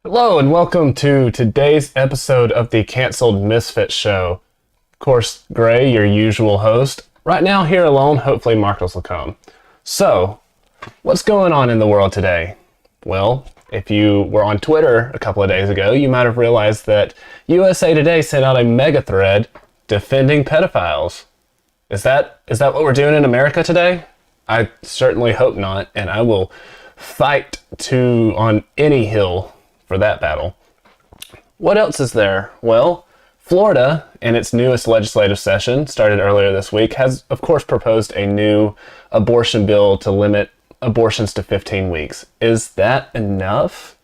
Hello and welcome to today's episode of the Cancelled Misfits show. Of course, Gray, your usual host. Right now, here alone, hopefully Marcos will come. So, what's going on in the world today? Well, if you were on Twitter a couple of days ago, you might have realized that USA Today sent out a mega thread defending pedophiles. Is that what we're doing in America today? I certainly hope not, and I will fight on any hill for that battle. What else is there? Well, Florida, in its newest legislative session, started earlier this week, has of course proposed a new abortion bill to limit abortions to 15 weeks. Is that enough?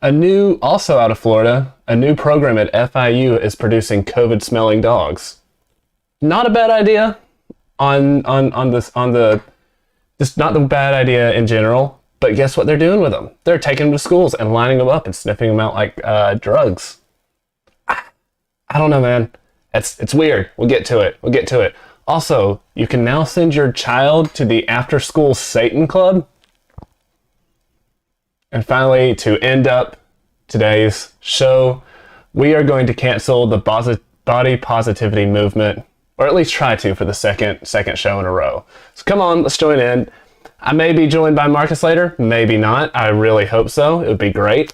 Also out of Florida, a new program at FIU is producing COVID-smelling dogs. Not a bad idea just not the bad idea in general. But guess what they're doing with them? They're taking them to schools and lining them up and sniffing them out like drugs. I don't know, man. It's weird. We'll get to it. Also, you can now send your child to the after-school Satan Club. And finally, to end up today's show, we are going to cancel the body positivity movement, or at least try to for the second show in a row. So come on, let's join in. I may be joined by Marcus later, maybe not. I really hope so. It would be great.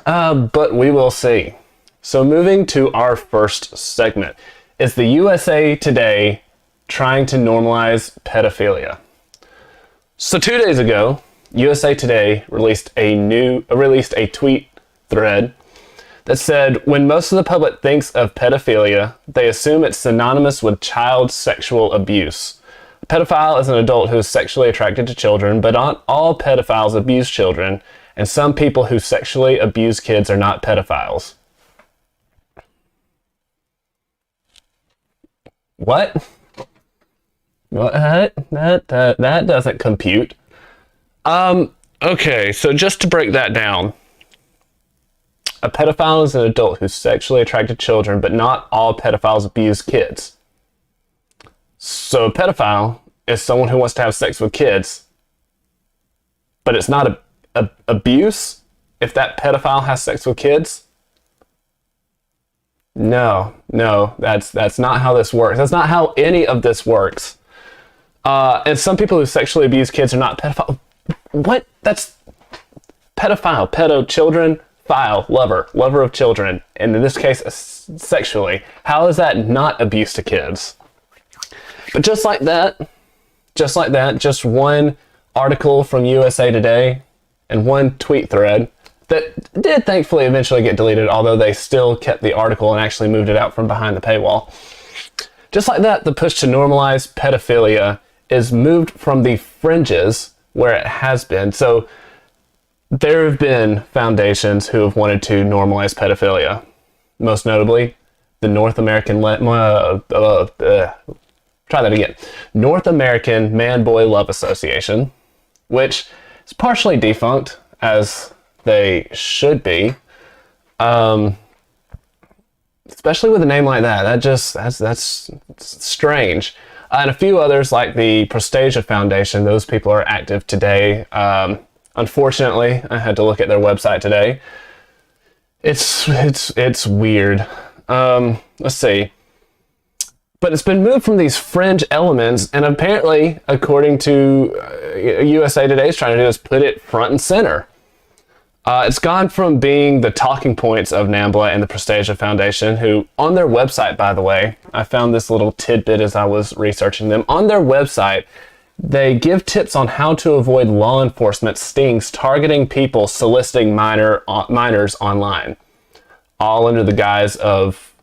But we will see. So moving to our first segment. Is the USA Today trying to normalize pedophilia? So 2 days ago, USA Today released a tweet thread that said, when most of the public thinks of pedophilia, they assume it's synonymous with child sexual abuse. A pedophile is an adult who is sexually attracted to children, but not all pedophiles abuse children, and some people who sexually abuse kids are not pedophiles. What? What? That doesn't compute. Okay, so just to break that down. A pedophile is an adult who's sexually attracted to children, but not all pedophiles abuse kids. So a pedophile is someone who wants to have sex with kids, but it's not abuse if that pedophile has sex with kids? No, that's not how this works. That's not how any of this works. And some people who sexually abuse kids are not pedophile. What? That's pedophile, children, file, lover of children, and in this case, sexually. How is that not abuse to kids? But just like that, just one article from USA Today and one tweet thread that did thankfully eventually get deleted, although they still kept the article and actually moved it out from behind the paywall. Just like that, the push to normalize pedophilia is moved from the fringes where it has been. So there have been foundations who have wanted to normalize pedophilia. Most notably, the North American North American Man-Boy Love Association, which is partially defunct, as they should be. Especially with a name like that. That's strange. And a few others like the Prestigia Foundation, those people are active today. Unfortunately, I had to look at their website today. It's weird. Let's see. But it's been moved from these fringe elements, and apparently, according to USA Today, is trying to do is put it front and center. It's gone from being the talking points of NAMBLA and the Prestigia Foundation, who, on their website, by the way, I found this little tidbit as I was researching them. On their website, they give tips on how to avoid law enforcement stings targeting people soliciting minors online, all under the guise of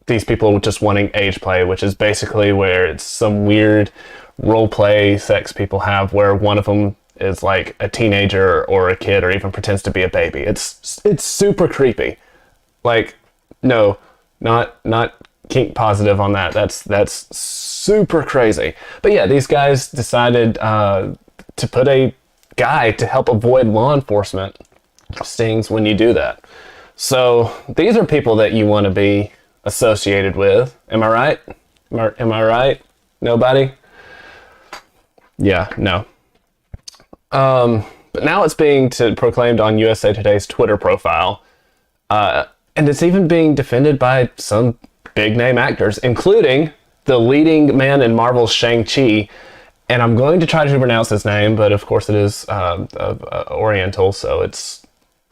these people just wanting age play, which is basically where it's some weird role play sex people have where one of them is like a teenager or a kid or even pretends to be a baby. It's super creepy. Like, no, not kink positive on that. That's super crazy. But yeah, these guys decided to put a guide to help avoid law enforcement stings when you do that. So these are people that you want to be associated with. Am I right? Am I right? Nobody? Yeah, no. But now it's being proclaimed on USA Today's Twitter profile. And it's even being defended by some big name actors, including the leading man in Marvel's Shang-Chi. And I'm going to try to pronounce his name, but of course it is Oriental, so it's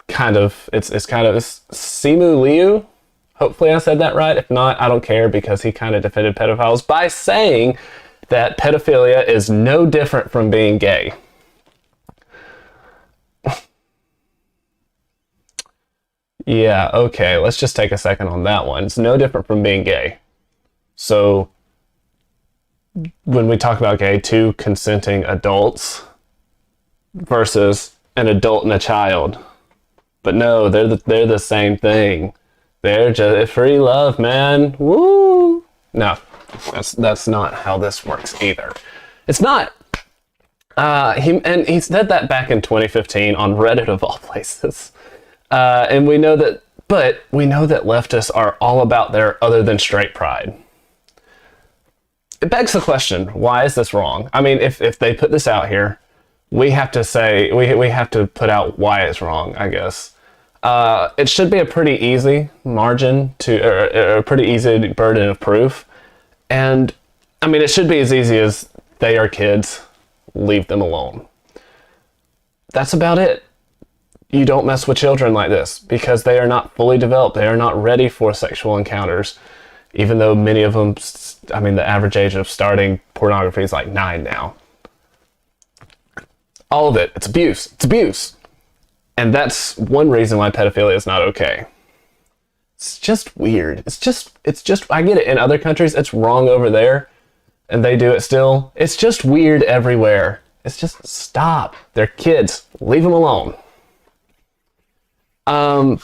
Simu Liu. Hopefully I said that right. If not, I don't care, because he kind of defended pedophiles by saying that pedophilia is no different from being gay. Yeah, okay, let's just take a second on that one. It's no different from being gay. So when we talk about gay, two consenting adults versus an adult and a child. But no, they're the same thing. They're just free love, man. Woo! No, that's not how this works either. It's not. He said that back in 2015 on Reddit of all places. And we know that leftists are all about their other than straight pride. It begs the question, why is this wrong? I mean, if they put this out here, we have to say, we have to put out why it's wrong, I guess. It should be a pretty easy margin or a pretty easy burden of proof. And I mean, it should be as easy as they are kids, leave them alone. That's about it. You don't mess with children like this because they are not fully developed. They are not ready for sexual encounters, even though many of them, I mean, the average age of starting pornography is like 9 now. All of it, it's abuse. It's abuse. And that's one reason why pedophilia is not okay. It's just weird. It's just, I get it. In other countries, it's wrong over there, and they do it still. It's just weird everywhere. It's just, stop. They're kids. Leave them alone. And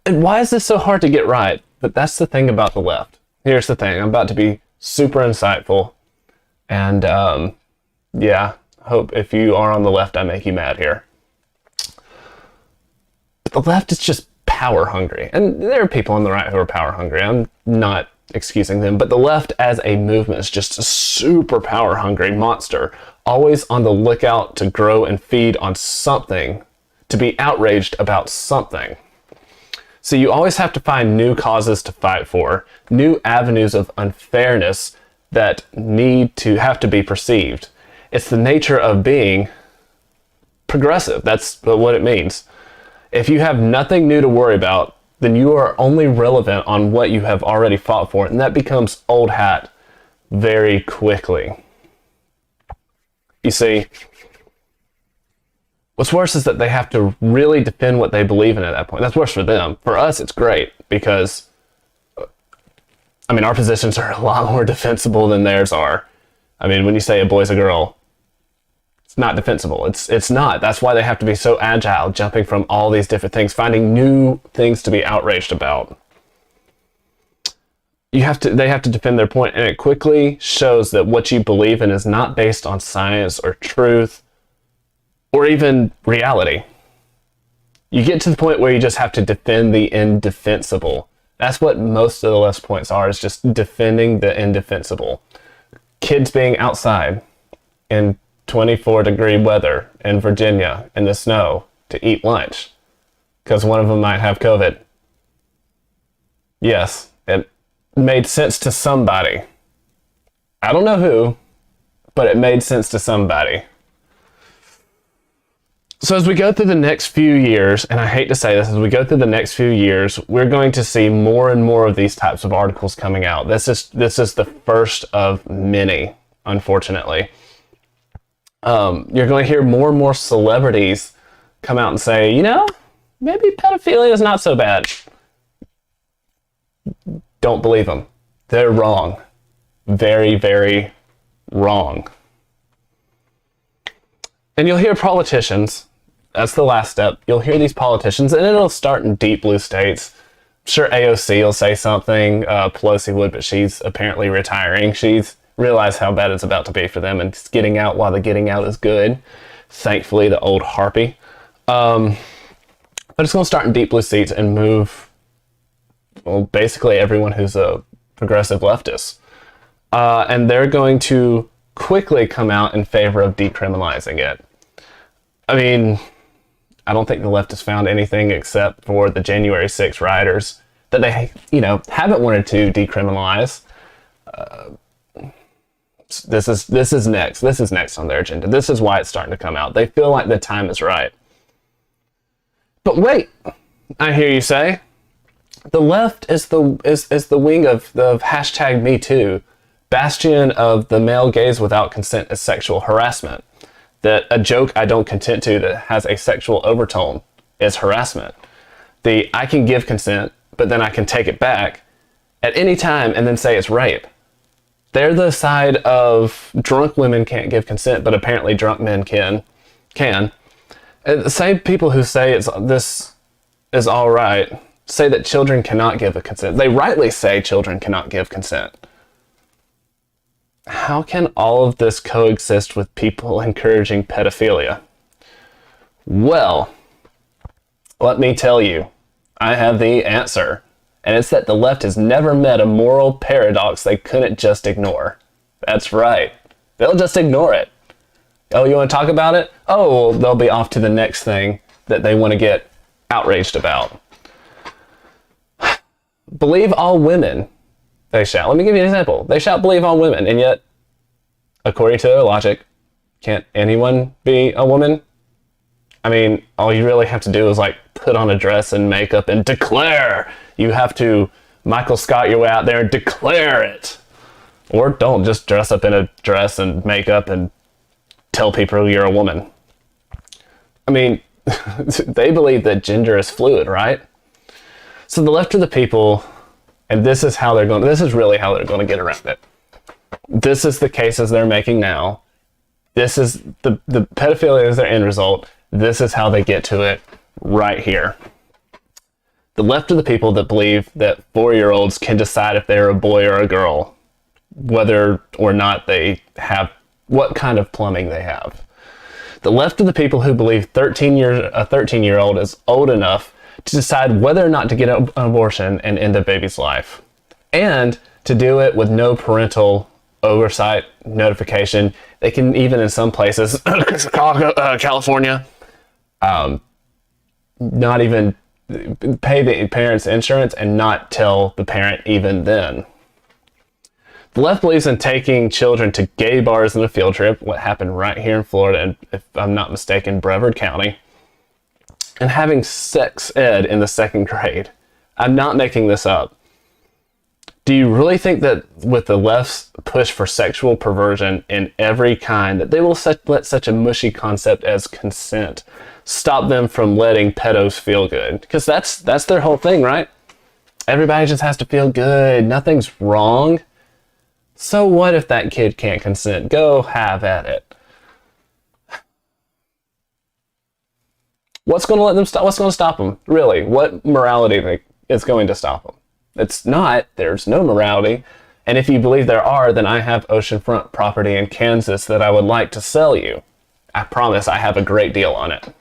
why is this so hard to get right? But that's the thing about the left. Here's the thing. I'm about to be super insightful. And, yeah, hope if you are on the left, I make you mad here. But the left is just power hungry. And there are people on the right who are power hungry. I'm not excusing them. But the left as a movement is just a super power hungry monster. Always on the lookout to grow and feed on something, to be outraged about something. So you always have to find new causes to fight for, new avenues of unfairness that have to be perceived. It's the nature of being progressive. That's what it means. If you have nothing new to worry about, then you are only relevant on what you have already fought for, and that becomes old hat very quickly. You see, what's worse is that they have to really defend what they believe in at that point. That's worse for them. For us, it's great because, I mean, our positions are a lot more defensible than theirs are. I mean, when you say a boy's a girl, it's not defensible. It's not. That's why they have to be so agile, jumping from all these different things, finding new things to be outraged about. They have to defend their point, and it quickly shows that what you believe in is not based on science or truth or even reality. You get to the point where you just have to defend the indefensible. That's what most of the left's points are, is just defending the indefensible. Kids being outside in 24-degree weather in Virginia in the snow to eat lunch because one of them might have COVID. Yes, it made sense to somebody. I don't know who, but it made sense to somebody. So as we go through the next few years, and I hate to say this, as we go through the next few years, we're going to see more and more of these types of articles coming out. This is the first of many, unfortunately. You're going to hear more and more celebrities come out and say, you know, maybe pedophilia is not so bad. Don't believe them. They're wrong. Very, very wrong. And you'll hear politicians. That's the last step. You'll hear these politicians, and it'll start in deep blue states. I'm sure AOC will say something. Pelosi would, but she's apparently retiring. She's realized how bad it's about to be for them, and it's getting out while the getting out is good. Thankfully, the old harpy. But it's going to start in deep blue seats and move, well, basically everyone who's a progressive leftist. And they're going to quickly come out in favor of decriminalizing it. I mean, I don't think the left has found anything except for the January 6th rioters that they, haven't wanted to decriminalize. This is next. This is next on their agenda. This is why it's starting to come out. They feel like the time is right. But wait, I hear you say, the left is the wing of the hashtag Me Too, bastion of the male gaze without consent is sexual harassment. That a joke I don't consent to that has a sexual overtone is harassment. The I can give consent, but then I can take it back at any time and then say it's rape. They're the side of drunk women can't give consent, but apparently drunk men can. And the same people who say this is all right say that children cannot give a consent. They rightly say children cannot give consent. How can all of this coexist with people encouraging pedophilia? Well, let me tell you, I have the answer. And it's that the left has never met a moral paradox they couldn't just ignore. That's right. They'll just ignore it. Oh, you want to talk about it? Oh, well, they'll be off to the next thing that they want to get outraged about. Believe all women, they shout. Let me give you an example. They shout, believe all women, and yet, according to their logic, can't anyone be a woman? I mean, all you really have to do is put on a dress and makeup and declare. You have to Michael Scott your way out there and declare it. Or don't, just dress up in a dress and makeup and tell people you're a woman. I mean, they believe that gender is fluid, right? So the left are the people, and this is really how they're going to get around it. This is the cases they're making now. This is the pedophilia is their end result. This is how they get to it right here. The left are the people that believe that 4-year-olds can decide if they're a boy or a girl, whether or not they have, what kind of plumbing they have. The left are the people who believe a 13-year-old is old enough to decide whether or not to get an abortion and end a baby's life, and to do it with no parental oversight, notification. They can even, in some places, California, not even pay the parents' insurance and not tell the parent even then. The left believes in taking children to gay bars on a field trip, what happened right here in Florida, and if I'm not mistaken, Brevard County, and having sex ed in the 2nd grade. I'm not making this up. Do you really think that with the left's push for sexual perversion in every kind, that they will let such a mushy concept as consent stop them from letting pedos feel good? Because that's their whole thing, right? Everybody just has to feel good. Nothing's wrong. So what if that kid can't consent? Go have at it. What's going to let them stop? What's going to stop them? Really? What morality is going to stop them? It's not. There's no morality. And if you believe there are, then I have oceanfront property in Kansas that I would like to sell you. I promise I have a great deal on it.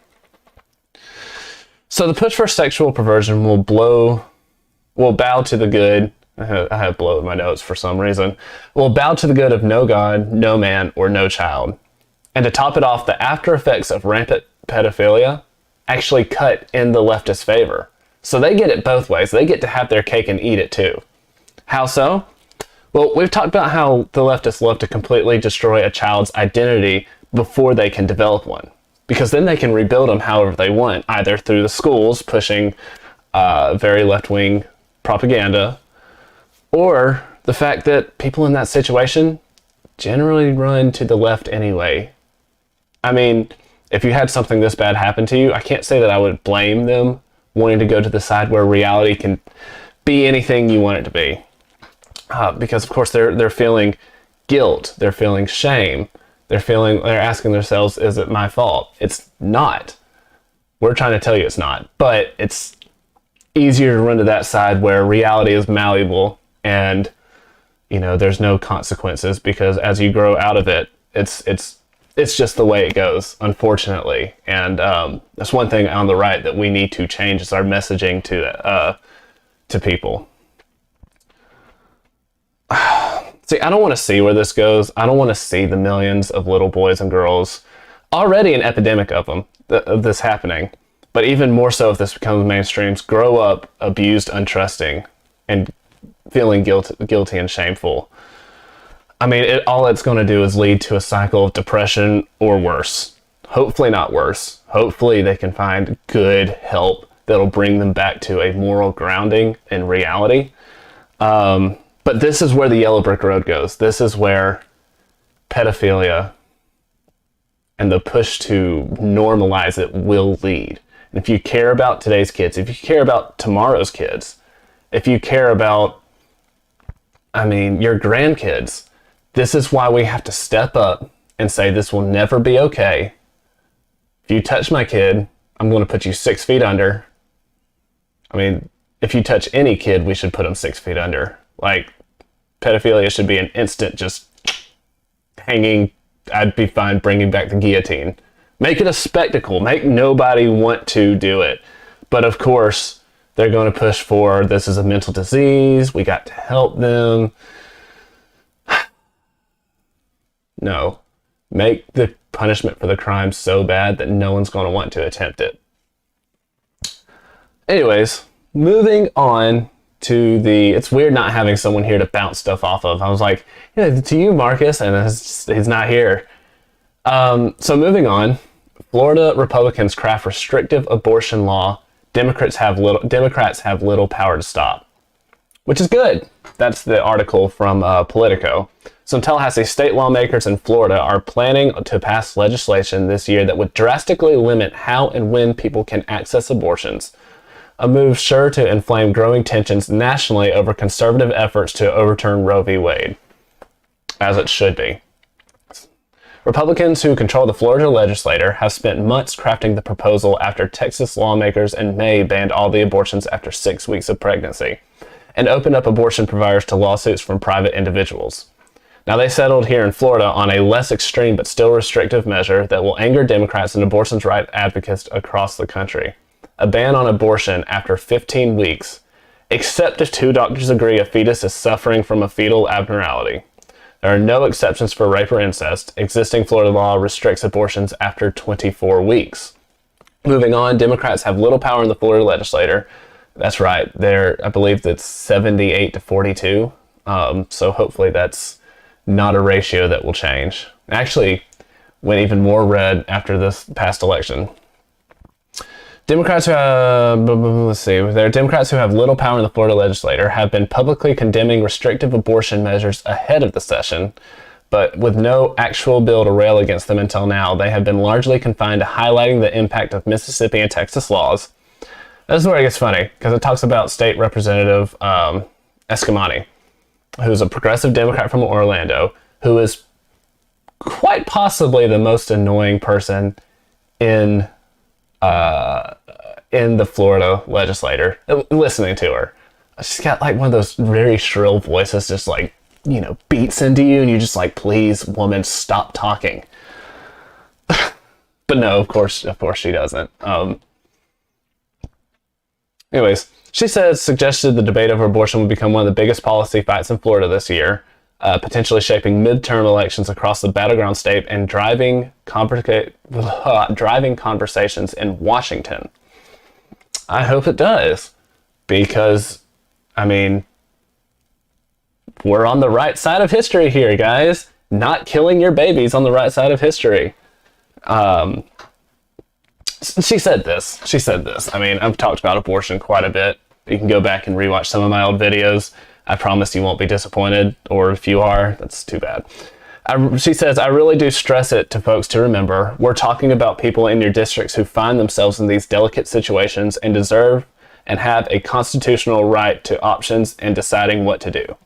So the push for sexual perversion will bow to the good. I have blow in my notes for some reason. Will bow to the good of no God, no man, or no child. And to top it off, the after effects of rampant pedophilia actually cut in the leftist favor. So they get it both ways. They get to have their cake and eat it too. How so? Well, we've talked about how the leftists love to completely destroy a child's identity before they can develop one, because then they can rebuild them however they want, either through the schools pushing very left-wing propaganda, or the fact that people in that situation generally run to the left anyway. I mean, if you had something this bad happen to you, I can't say that I would blame them wanting to go to the side where reality can be anything you want it to be. Because of course they're feeling guilt, they're feeling shame, they're asking themselves, is it my fault? It's not. We're trying to tell you it's not, but it's easier to run to that side where reality is malleable and there's no consequences, because as you grow out of it, it's just the way it goes, unfortunately. And that's one thing on the right that we need to change, is our messaging to people. See, I don't want to see where this goes. I don't want to see the millions of little boys and girls, already an epidemic of them, of this happening. but even more so if this becomes mainstreams, grow up abused, untrusting, and feeling guilty and shameful. I mean, all it's going to do is lead to a cycle of depression or worse. Hopefully not worse. Hopefully they can find good help that'll bring them back to a moral grounding in reality. But this is where the yellow brick road goes. This is where pedophilia and the push to normalize it will lead. And if you care about today's kids, if you care about tomorrow's kids, if you care about, your grandkids, this is why we have to step up and say this will never be okay. If you touch my kid, I'm going to put you 6 feet under. If you touch any kid, we should put them 6 feet under. Like, pedophilia should be an instant just hanging. I'd be fine bringing back the guillotine. Make it a spectacle. Make nobody want to do it. But of course, they're going to push for this is a mental disease. We got to help them. No. Make the punishment for the crime so bad that no one's going to want to attempt it. Anyways, moving on to it's weird not having someone here to bounce stuff off of. I was like, to you, Marcus, and he's not here. So moving on, Florida Republicans craft restrictive abortion law. Democrats have little power to stop, which is good. That's the article from Politico. Some Tallahassee state lawmakers in Florida are planning to pass legislation this year that would drastically limit how and when people can access abortions. A move sure to inflame growing tensions nationally over conservative efforts to overturn Roe v. Wade, as it should be. Republicans who control the Florida legislature have spent months crafting the proposal after Texas lawmakers in May banned all the abortions after 6 weeks of pregnancy and opened up abortion providers to lawsuits from private individuals. Now, they settled here in Florida on a less extreme but still restrictive measure that will anger Democrats and abortion rights advocates across the country. A ban on abortion after 15 weeks, except if 2 doctors agree a fetus is suffering from a fetal abnormality. There are no exceptions for rape or incest. Existing Florida law restricts abortions after 24 weeks. Moving on, Democrats have little power in the Florida legislature. That's right. I believe that's 78 to 42. So hopefully that's not a ratio that will change. Actually, went even more red after this past election. Democrats who have little power in the Florida legislature have been publicly condemning restrictive abortion measures ahead of the session, but with no actual bill to rail against them until now, they have been largely confined to highlighting the impact of Mississippi and Texas laws. This is where it gets funny, because it talks about State Representative Escamani, who's a progressive Democrat from Orlando, who is quite possibly the most annoying person in the Florida legislature. Listening to her, she's got like one of those very shrill voices, just like, beats into you, and you're just like, please, woman, stop talking. But no, of course she doesn't. Anyways, she suggested the debate over abortion would become one of the biggest policy fights in Florida this year, potentially shaping midterm elections across the battleground state and driving conversations in Washington. I hope it does, because, we're on the right side of history here, guys. Not killing your babies on the right side of history. She said this. I've talked about abortion quite a bit. You can go back and rewatch some of my old videos. I promise you won't be disappointed, or if you are, that's too bad. She says, I really do stress it to folks to remember, we're talking about people in your districts who find themselves in these delicate situations and deserve and have a constitutional right to options in deciding what to do.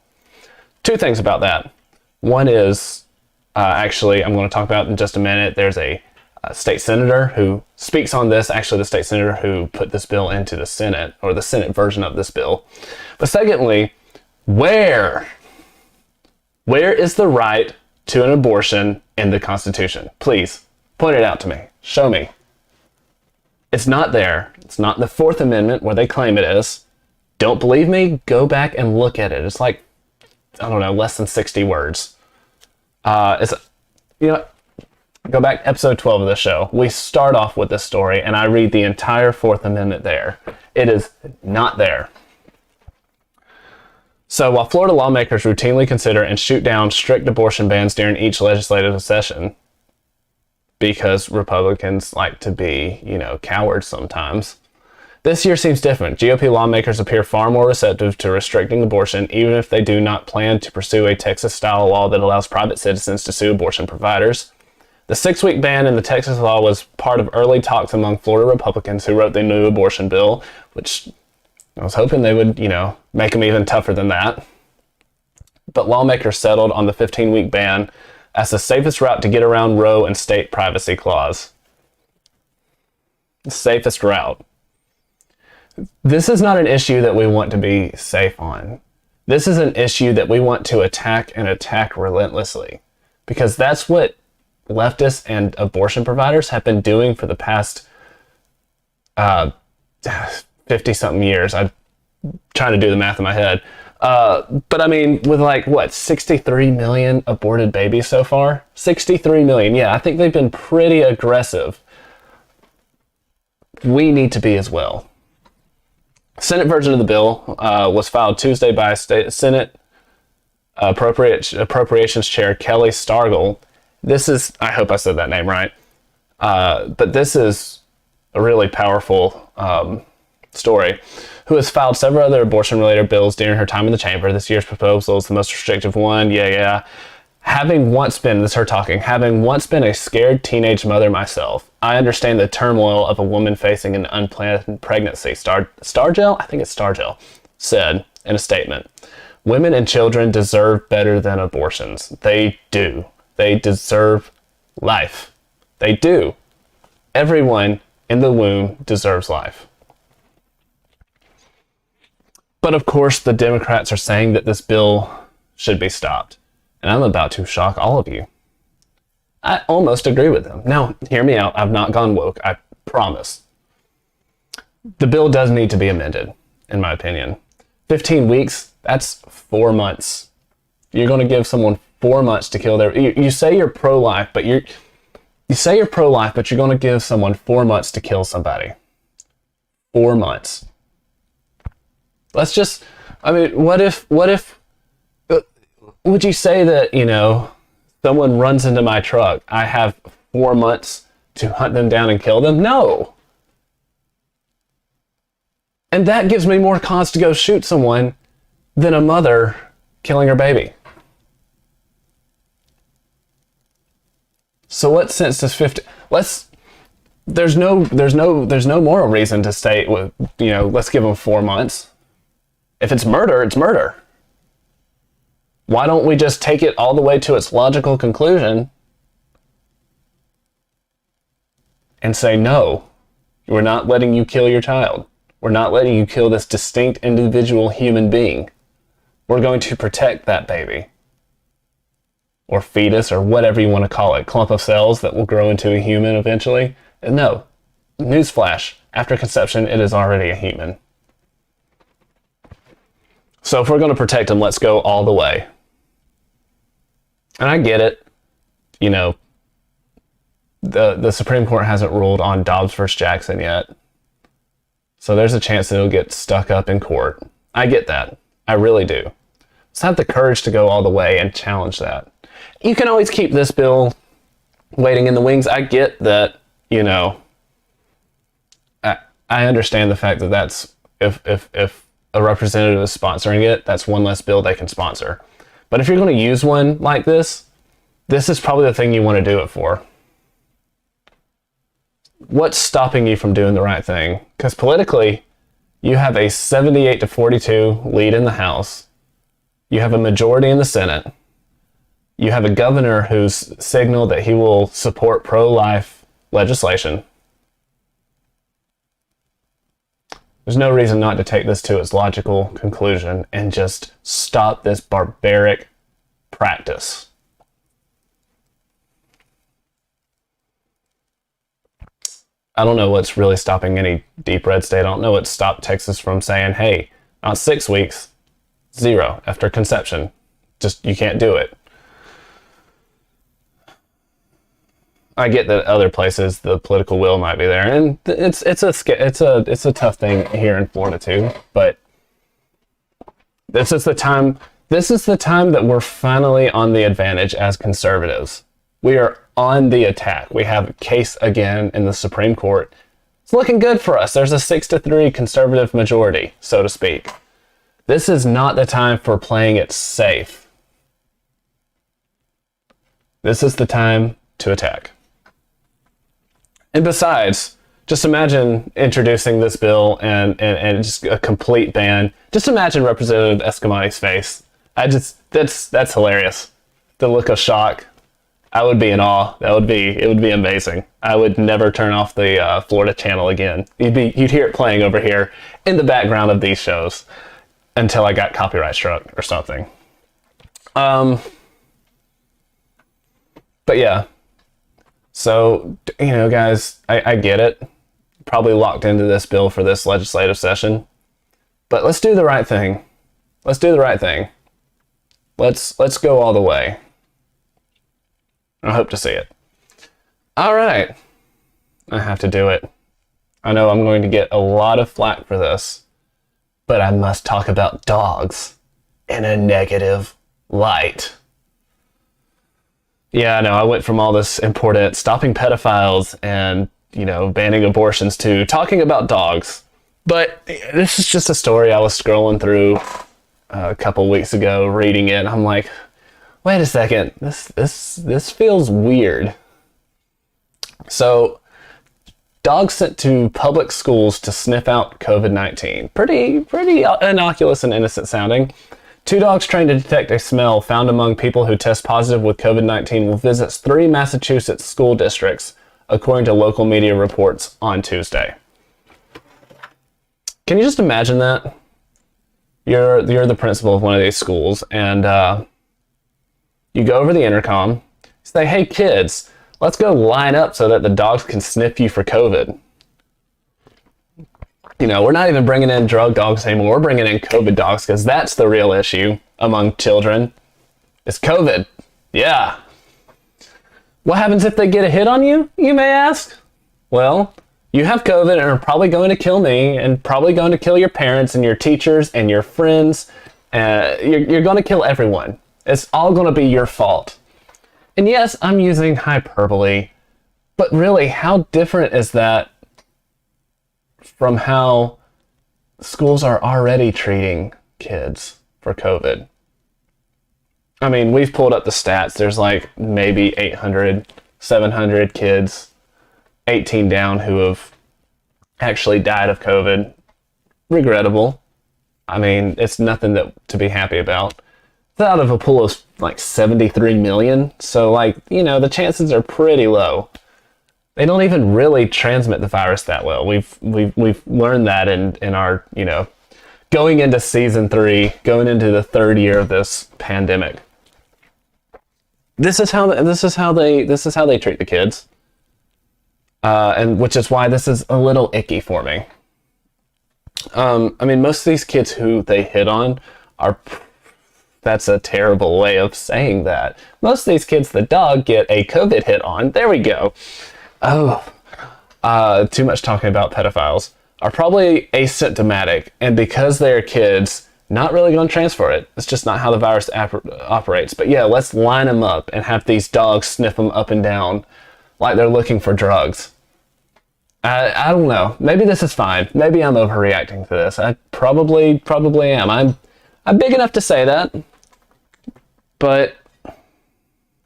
2 things about that. One is, actually, I'm going to talk about in just a minute, there's a state senator who speaks on this, actually the state senator who put this bill into the Senate, or the Senate version of this bill. But secondly, where is the right to an abortion in the Constitution? Please, point it out to me. Show me. It's not there. It's not in the 4th Amendment where they claim it is. Don't believe me? Go back and look at it. It's like, less than 60 words. Go back to episode 12 of the show. We start off with this story, and I read the entire Fourth Amendment there. It is not there. So while Florida lawmakers routinely consider and shoot down strict abortion bans during each legislative session, because Republicans like to be, cowards sometimes, this year seems different. GOP lawmakers appear far more receptive to restricting abortion, even if they do not plan to pursue a Texas-style law that allows private citizens to sue abortion providers. The 6-week ban in the Texas law was part of early talks among Florida Republicans who wrote the new abortion bill, which I was hoping they would, make them even tougher than that. But lawmakers settled on the 15-week ban as the safest route to get around Roe and state privacy clause. The safest route. This is not an issue that we want to be safe on. This is an issue that we want to attack and attack relentlessly, because that's what leftists and abortion providers have been doing for the past 50-something years. I'm trying to do the math in my head. But I mean, with 63 million aborted babies so far? 63 million. Yeah, I think they've been pretty aggressive. We need to be as well. Senate version of the bill was filed Tuesday by Senate Appropriations Chair Kelly Stargel. This is, I hope I said that name right, but this is a really powerful story, who has filed several other abortion-related bills during her time in the chamber. This year's proposal is the most restrictive one. Having once been a scared teenage mother myself, I understand the turmoil of a woman facing an unplanned pregnancy. Stargel, I think it's Stargel, said in a statement, "Women and children deserve better than abortions. They do. They deserve life. They do. Everyone in the womb deserves life." But of course, the Democrats are saying that this bill should be stopped. And I'm about to shock all of you. I almost agree with them. Now, hear me out. I've not gone woke. I promise. The bill does need to be amended, in my opinion. 15 weeks, that's 4 months. You're going to give someone 4 months to kill their... You say you're pro-life, but you're going to give someone 4 months to kill somebody. 4 months. Let's just... what if... Would you say that, someone runs into my truck, I have 4 months to hunt them down and kill them? No. And that gives me more cause to go shoot someone than a mother killing her baby. So what sense does 50... There's no moral reason to say, let's give them 4 months. If it's murder, it's murder. Why don't we just take it all the way to its logical conclusion and say, no, we're not letting you kill your child. We're not letting you kill this distinct individual human being. We're going to protect that baby. Or fetus, or whatever you want to call it. Clump of cells that will grow into a human eventually. And no, newsflash, after conception, it is already a human. So if we're going to protect them, let's go all the way. And I get it. The Supreme Court hasn't ruled on Dobbs versus Jackson yet. So there's a chance that it'll get stuck up in court. I get that. I really do. Let's have the courage to go all the way and challenge that. You can always keep this bill waiting in the wings. I get that, I understand the fact that that's, if a representative is sponsoring it, that's one less bill they can sponsor. But if you're going to use one like this is probably the thing you want to do it for. What's stopping you from doing the right thing? Because politically, you have a 78-42 lead in the House. You have a majority in the Senate. You have a governor who's signaled that he will support pro-life legislation. There's no reason not to take this to its logical conclusion and just stop this barbaric practice. I don't know what's really stopping any deep red state. I don't know what stopped Texas from saying, hey, not 6 weeks, 0 after conception. Just, you can't do it. I get that other places the political will might be there, and it's a tough thing here in Florida too. But this is the time. This is the time that we're finally on the advantage as conservatives. We are on the attack. We have a case again in the Supreme Court. It's looking good for us. There's a 6-3 conservative majority, so to speak. This is not the time for playing it safe. This is the time to attack. And besides, just imagine introducing this bill and just a complete ban. Just imagine Representative Escamani's face. That's hilarious. The look of shock. I would be in awe. It would be amazing. I would never turn off the Florida channel again. You'd hear it playing over here in the background of these shows until I got copyright struck or something. But yeah. So, guys, I get it. Probably locked into this bill for this legislative session. But let's do the right thing. Let's do the right thing. Let's go all the way. I hope to see it. All right. I have to do it. I know I'm going to get a lot of flack for this, but I must talk about dogs in a negative light. Yeah, I know. I went from all this important stopping pedophiles and, banning abortions to talking about dogs. But this is just a story I was scrolling through a couple weeks ago, reading it. I'm like, wait a second, this feels weird. So, dogs sent to public schools to sniff out COVID-19. Pretty innocuous and innocent sounding. 2 dogs trained to detect a smell found among people who test positive with COVID-19 will visit 3 Massachusetts school districts, according to local media reports on Tuesday. Can you just imagine that? You're the principal of one of these schools, and you go over the intercom, say, hey kids, let's go line up so that the dogs can sniff you for COVID. We're not even bringing in drug dogs anymore. We're bringing in COVID dogs because that's the real issue among children. It's COVID. Yeah. What happens if they get a hit on you, you may ask? Well, you have COVID and are probably going to kill me and probably going to kill your parents and your teachers and your friends. You're going to kill everyone. It's all going to be your fault. And yes, I'm using hyperbole, but really, how different is that from how schools are already treating kids for COVID? I mean, we've pulled up the stats. There's like maybe 800, 700 kids, 18 down, who have actually died of COVID. Regrettable. I mean, it's nothing to be happy about. It's out of a pool of like 73 million. So the chances are pretty low. They don't even really transmit the virus that well. We've learned that in our, going into season 3, going into the 3rd year of this pandemic. This is how they treat the kids. And which is why this is a little icky for me. I mean, most of these kids who they hit on are, that's a terrible way of saying that. Most of these kids the dog get a COVID hit on. There we go. Oh, too much talking about pedophiles. Are probably asymptomatic, and because they're kids, not really going to transfer it. It's just not how the virus operates. But yeah, let's line them up and have these dogs sniff them up and down like they're looking for drugs. I don't know. Maybe this is fine. Maybe I'm overreacting to this. I probably am. I'm big enough to say that, but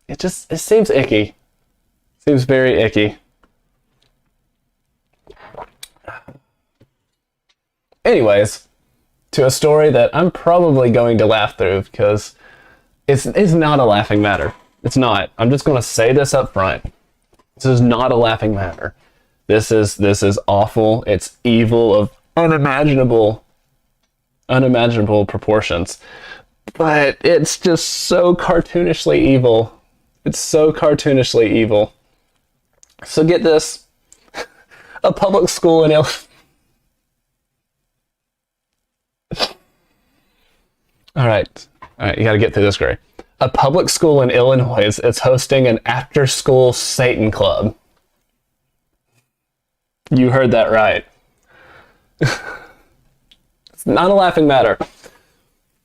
it seems icky. Seems very icky. Anyways, to a story that I'm probably going to laugh through because it's not a laughing matter. It's not. I'm just going to say this up front. This is not a laughing matter. This is awful. It's evil of unimaginable proportions. But it's just so cartoonishly evil. It's so cartoonishly evil. So get this. A public school in All right, you got to get through this, Gray. A public school in Illinois is hosting an after-school Satan club. You heard that right. It's not a laughing matter.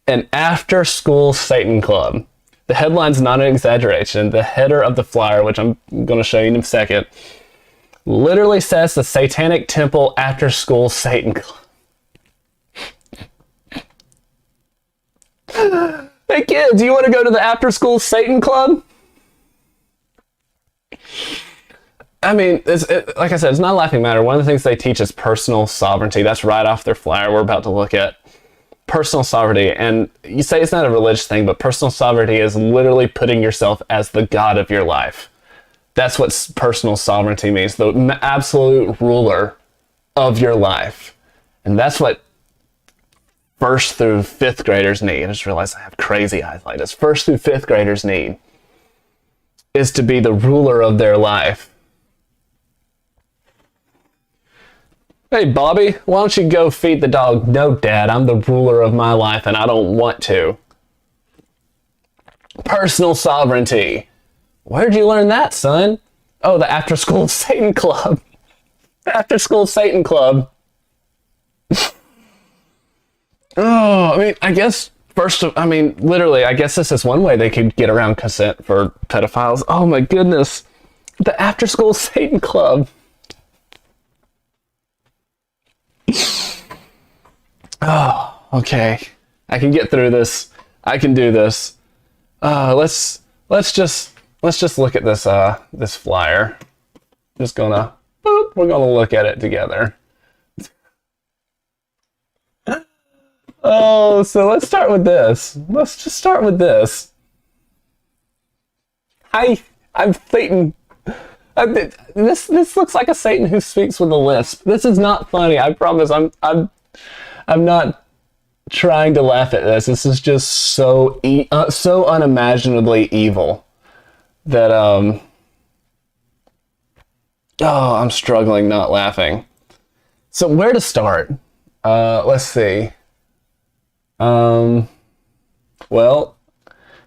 An after-school Satan club. The headline's not an exaggeration. The header of the flyer, which I'm going to show you in a second, literally says the Satanic Temple after-school Satan club. Hey kids, you want to go to the after-school Satan club? I mean, like I said, it's not a laughing matter. One of the things they teach is personal sovereignty. That's right off their flyer we're about to look at. Personal sovereignty. And you say it's not a religious thing, but personal sovereignty is literally putting yourself as the God of your life. That's what personal sovereignty means. The absolute ruler of your life. And that's what first through fifth graders need. I just realized I have crazy eyes like this. First through fifth graders need is to be the ruler of their life. Hey, Bobby, why don't you go feed the dog? No, Dad, I'm the ruler of my life and I don't want to. Personal sovereignty. Where'd you learn that, son? Oh, the After School Satan Club. After School Satan Club. Oh, I mean, I guess literally, I guess this is one way they could get around consent for pedophiles. Oh my goodness. The After School Satan Club. Oh, okay. I can get through this. I can do this. Let's just look at this flyer. Just gonna boop, we're gonna look at it together. Oh, so let's start with this. Let's just start with this. Hi, I'm Satan. This looks like a Satan who speaks with a lisp. This is not funny. I promise. I'm not trying to laugh at this. This is just so unimaginably evil that oh, I'm struggling not laughing. So where to start? Let's see. Well,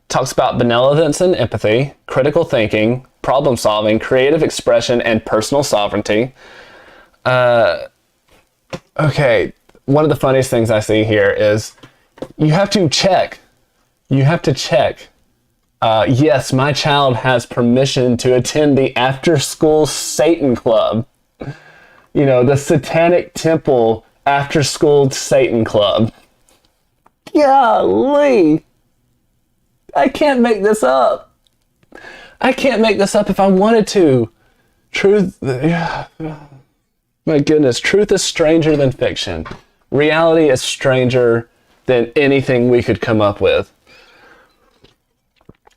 talks about benevolence and empathy, critical thinking, problem solving, creative expression, and personal sovereignty. Okay, one of the funniest things I see here is you have to check. Yes, my child has permission to attend the after-school Satan Club. You know, the Satanic Temple after-school Satan Club. Golly! I can't make this up. I can't make this up if I wanted to. Truth... My goodness, truth is stranger than fiction. Reality is stranger than anything we could come up with.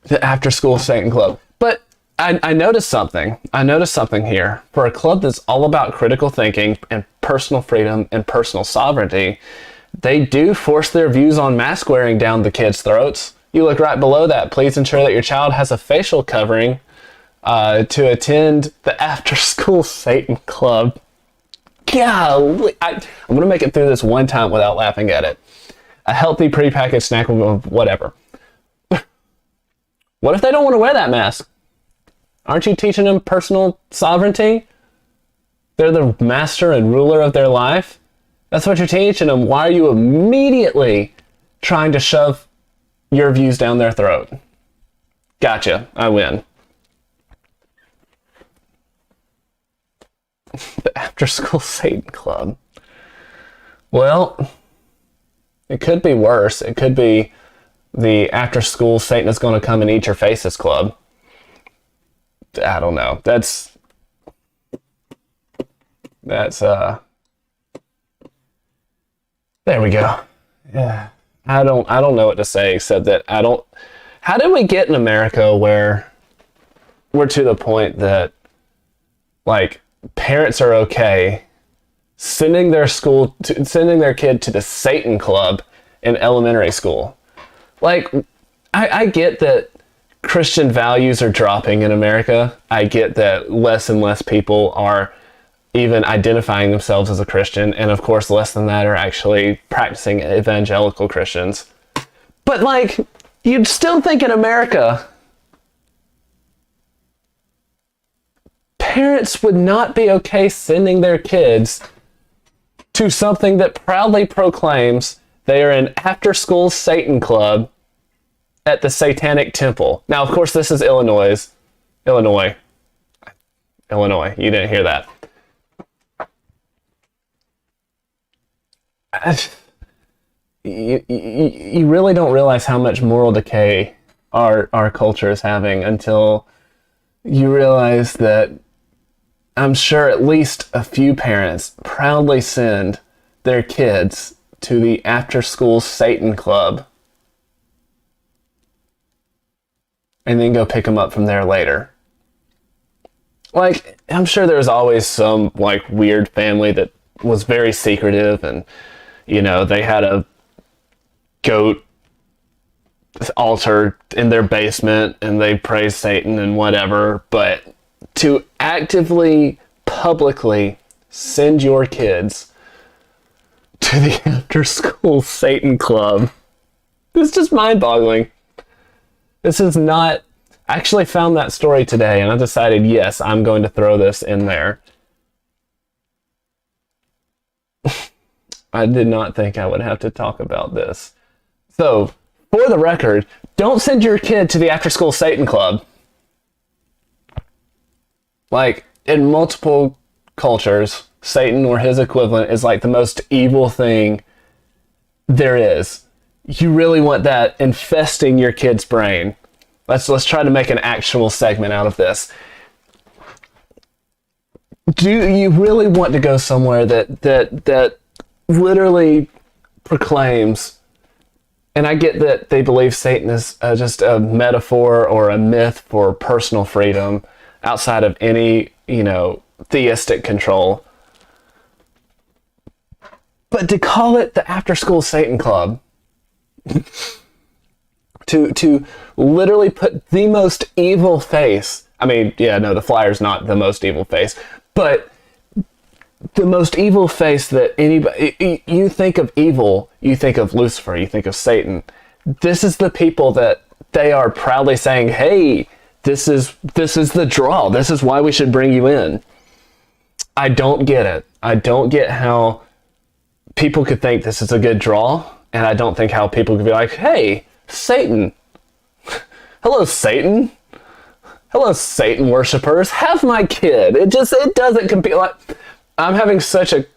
The after-school Satan Club. But I noticed something. I noticed something here. For a club that's all about critical thinking and personal freedom and personal sovereignty, they do force their views on mask wearing down the kids' throats. You look right below that. Please ensure that your child has a facial covering to attend the after-school Satan Club. Golly, I'm going to make it through this one time without laughing at it. A healthy prepackaged snack, whatever. What if they don't want to wear that mask? Aren't you teaching them personal sovereignty? They're the master and ruler of their life. That's what you're teaching them. Why are you immediately trying to shove your views down their throat? Gotcha. I win. The after-school Satan Club. Well, it could be worse. It could be the after-school Satan is going to come and eat your faces club. I don't know. That's there we go. Yeah. I don't know what to say except that how did we get in America where we're to the point that like parents are okay sending their kid to the Satan Club in elementary school? Like, I get that Christian values are dropping in America. I get that less and less people are even identifying themselves as a Christian, and of course less than that are actually practicing evangelical Christians. But like, You'd still think in America, parents would not be okay sending their kids to something that proudly proclaims they are an after-school Satan club at the Satanic Temple. Now, of course, this is Illinois. You didn't hear that. You really don't realize how much moral decay our culture is having until you realize that I'm sure at least a few parents proudly send their kids to the after-school Satan club and then go pick them up from there later. Like, I'm sure there's always some, like, weird family that was very secretive and, you know, they had a goat altar in their basement and they praise Satan and whatever, but to actively, publicly send your kids to the after-school Satan club, it's just mind-boggling. This is not... I actually found that story today and I decided, yes, I'm going to throw this in there. I did not think I would have to talk about this. So, for the record, don't send your kid to the after-school Satan club. Like, in multiple cultures, Satan or his equivalent is like the most evil thing there is. You really want that infesting your kid's brain. Let's try to make an actual segment out of this. Do you really want to go somewhere that literally proclaims, and I get that they believe Satan is just a metaphor or a myth for personal freedom outside of any, theistic control. But to call it the after-school Satan club, to literally put the most evil face, the flyer's not the most evil face, but the most evil face that anybody, you think of evil, you think of Lucifer, you think of Satan. This is the people that they are proudly saying, hey, this is the draw. This is why we should bring you in. I don't get it. I don't get how people could think this is a good draw, and I don't think how people could be like, hey, Satan. Hello, Satan. Hello, Satan worshippers. Have my kid. It doesn't compete. Like, I'm having such a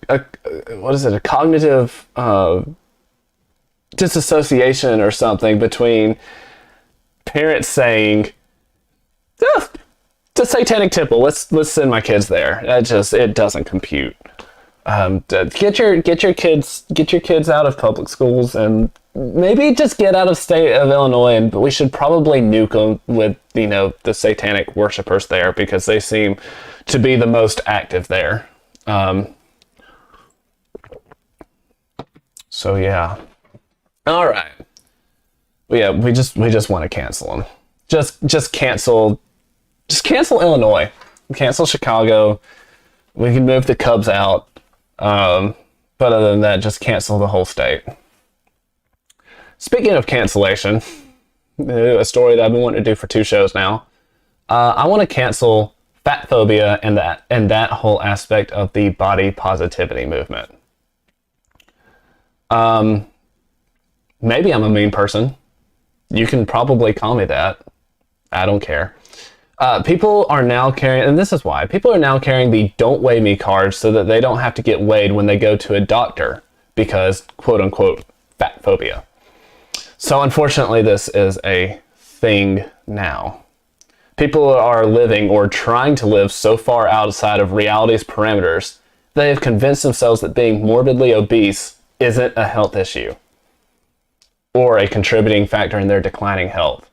cognitive disassociation or something between parents saying, the Satanic Temple, let's send my kids there. It doesn't compute. Get your kids out of public schools and maybe just get out of state of Illinois, but we should probably nuke them with the satanic worshipers there because they seem to be the most active there. So yeah. All right. Yeah, we just want to cancel them. Just cancel Illinois. Cancel Chicago. We can move the Cubs out. But other than that, just cancel the whole state. Speaking of cancellation, a story that I've been wanting to do for 2 shows now. I want to cancel fat phobia and that whole aspect of the body positivity movement. Maybe I'm a mean person. You can probably call me that. I don't care. People are now carrying, and this is why, people are now carrying the don't weigh me card so that they don't have to get weighed when they go to a doctor because, quote unquote, fat phobia. So unfortunately, this is a thing now. People are living or trying to live so far outside of reality's parameters, they have convinced themselves that being morbidly obese isn't a health issue or a contributing factor in their declining health.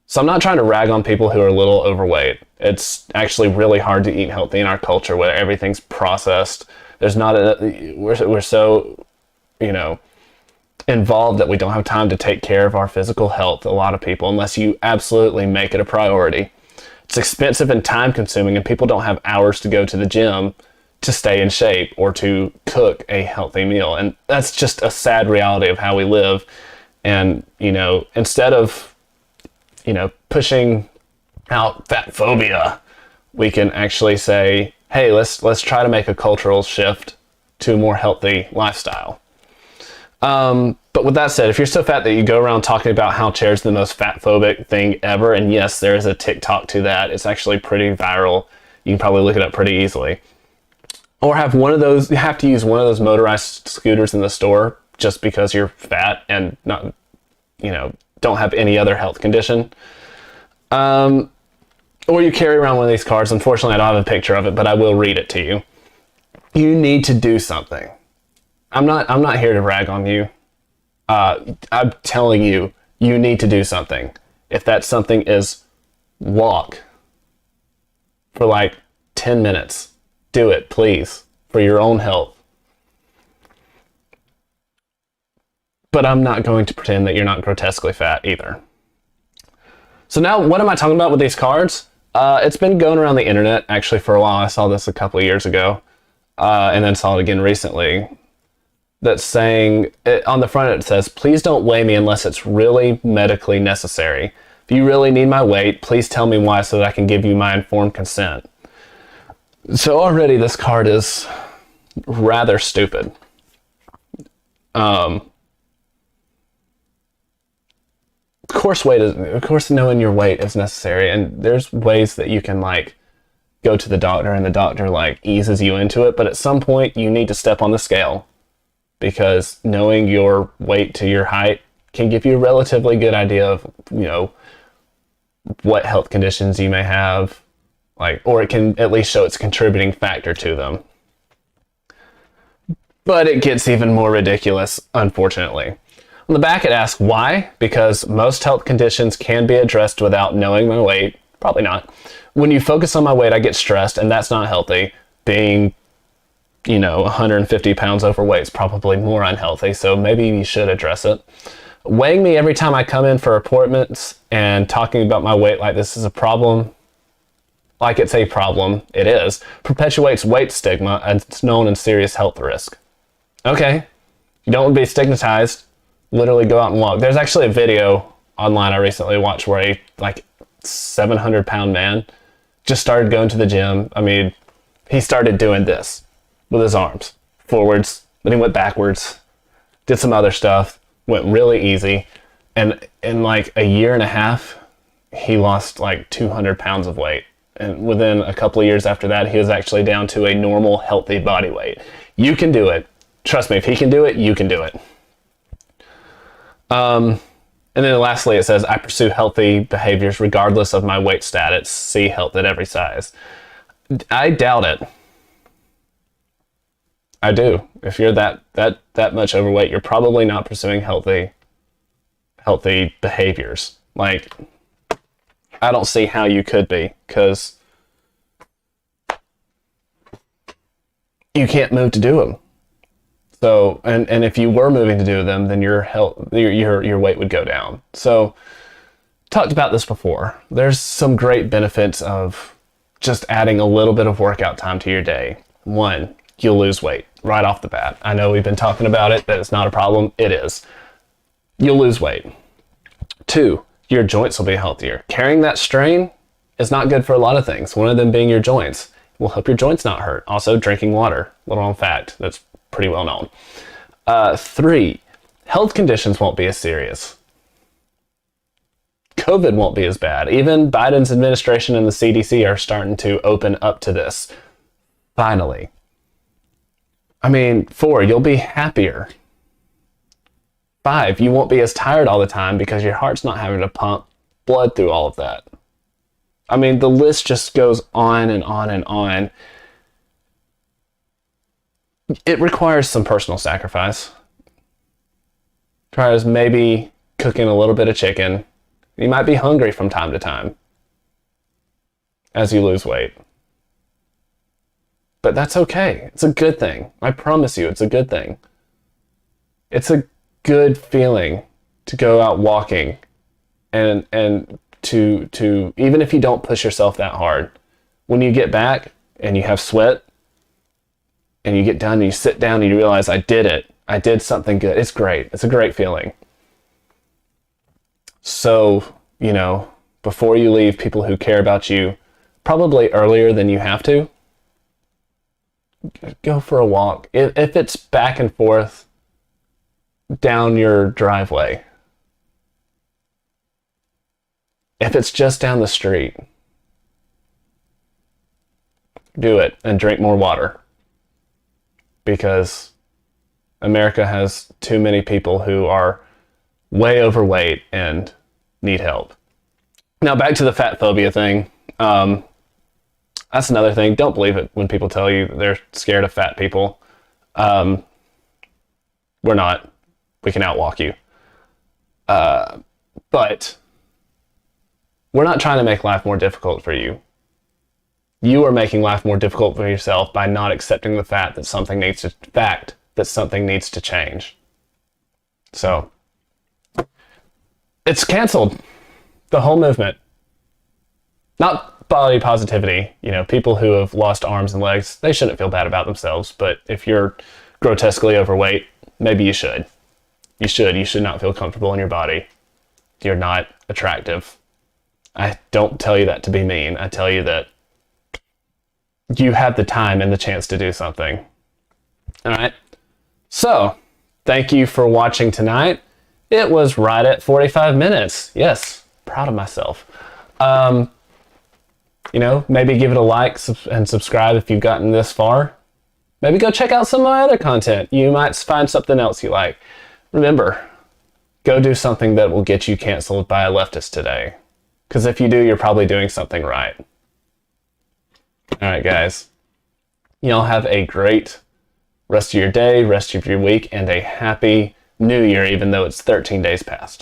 So I'm not trying to rag on people who are a little overweight. It's actually really hard to eat healthy in our culture where everything's processed. We're so, involved that we don't have time to take care of our physical health, a lot of people, unless you absolutely make it a priority. It's expensive and time consuming, and people don't have hours to go to the gym to stay in shape or to cook a healthy meal. And that's just a sad reality of how we live And, instead of, pushing out fat phobia, we can actually say, hey, let's try to make a cultural shift to a more healthy lifestyle. But with that said, if you're so fat that you go around talking about how chairs the most fat phobic thing ever, and yes, there is a TikTok to that. It's actually pretty viral. You can probably look it up pretty easily. Or have you have to use one of those motorized scooters in the store just because you're fat and not, don't have any other health condition. Or you carry around one of these cards. Unfortunately, I don't have a picture of it, but I will read it to you. You need to do something. I'm not here to rag on you. I'm telling you, you need to do something. If that something is walk for like 10 minutes, do it, please, for your own health. But I'm not going to pretend that you're not grotesquely fat either. So now, what am I talking about with these cards? It's been going around the internet actually for a while. I saw this a couple of years ago, and then saw it again recently. That's saying, on the front it says, please don't weigh me unless it's really medically necessary. If you really need my weight, please tell me why so that I can give you my informed consent. So already this card is rather stupid. Of course knowing your weight is necessary, and there's ways that you can go to the doctor and the doctor eases you into it, but at some point you need to step on the scale. Because knowing your weight to your height can give you a relatively good idea of, what health conditions you may have, or it can at least show its contributing factor to them. But it gets even more ridiculous, unfortunately. On the back it asks why, because most health conditions can be addressed without knowing my weight. Probably not. When you focus on my weight, I get stressed, and that's not healthy. Being 150 pounds overweight is probably more unhealthy, so maybe you should address it. Weighing me every time I come in for appointments and talking about my weight like this is a problem, like it's a problem, it is, perpetuates weight stigma and it's known as serious health risk. Okay, you don't want to be stigmatized, literally go out and walk. There's actually a video online I recently watched where a 700-pound man just started going to the gym. I mean, he started doing this with his arms forwards, then he went backwards, did some other stuff, went really easy, and in a year and a half he lost 200 pounds of weight, and within a couple of years after that he was actually down to a normal healthy body weight. You can do it. Trust me, if he can do it, you can do it. And then lastly it says, I pursue healthy behaviors regardless of my weight status. See health at every size. I doubt it. I do. If you're that much overweight, you're probably not pursuing healthy behaviors. I don't see how you could be, because you can't move to do them. So, and if you were moving to do them, then your weight would go down. So, talked about this before. There's some great benefits of just adding a little bit of workout time to your day. One, you'll lose weight right off the bat. I know we've been talking about it, that it's not a problem. It is. You'll lose weight. Two, your joints will be healthier. Carrying that strain is not good for a lot of things. One of them being your joints. It will help your joints not hurt. Also, drinking water. Little known fact. That's pretty well known. Three, health conditions won't be as serious. COVID won't be as bad. Even Biden's administration and the CDC are starting to open up to this. Finally. I mean, 4, you'll be happier. 5, you won't be as tired all the time because your heart's not having to pump blood through all of that. I mean, the list just goes on and on and on. It requires some personal sacrifice. Requires maybe cooking a little bit of chicken. You might be hungry from time to time as you lose weight. But that's okay. It's a good thing. I promise you, it's a good thing. It's a good feeling to go out walking and to even if you don't push yourself that hard, when you get back and you have sweat and you get done and you sit down and you realize I did it. I did something good. It's great. It's a great feeling. So, before you leave people who care about you, probably earlier than you have to, go for a walk. If it's back and forth down your driveway, if it's just down the street, do it and drink more water, because America has too many people who are way overweight and need help. Now back to the fat phobia thing. That's another thing. Don't believe it when people tell you they're scared of fat people. We're not. We can outwalk you. But we're not trying to make life more difficult for you. You are making life more difficult for yourself by not accepting the fact that something needs to change. So it's canceled. The whole movement. Not body positivity. People who have lost arms and legs, they shouldn't feel bad about themselves. But if you're grotesquely overweight, maybe you should. You should not feel comfortable in your body. You're not attractive. I don't tell you that to be mean. I tell you that you have the time and the chance to do something. All right. So, thank you for watching tonight. It was right at 45 minutes. Yes, proud of myself. Maybe give it a like and subscribe if you've gotten this far. Maybe go check out some of my other content. You might find something else you like. Remember, go do something that will get you canceled by a leftist today. Because if you do, you're probably doing something right. All right, guys. Y'all have a great rest of your day, rest of your week, and a happy New Year, even though it's 13 days past.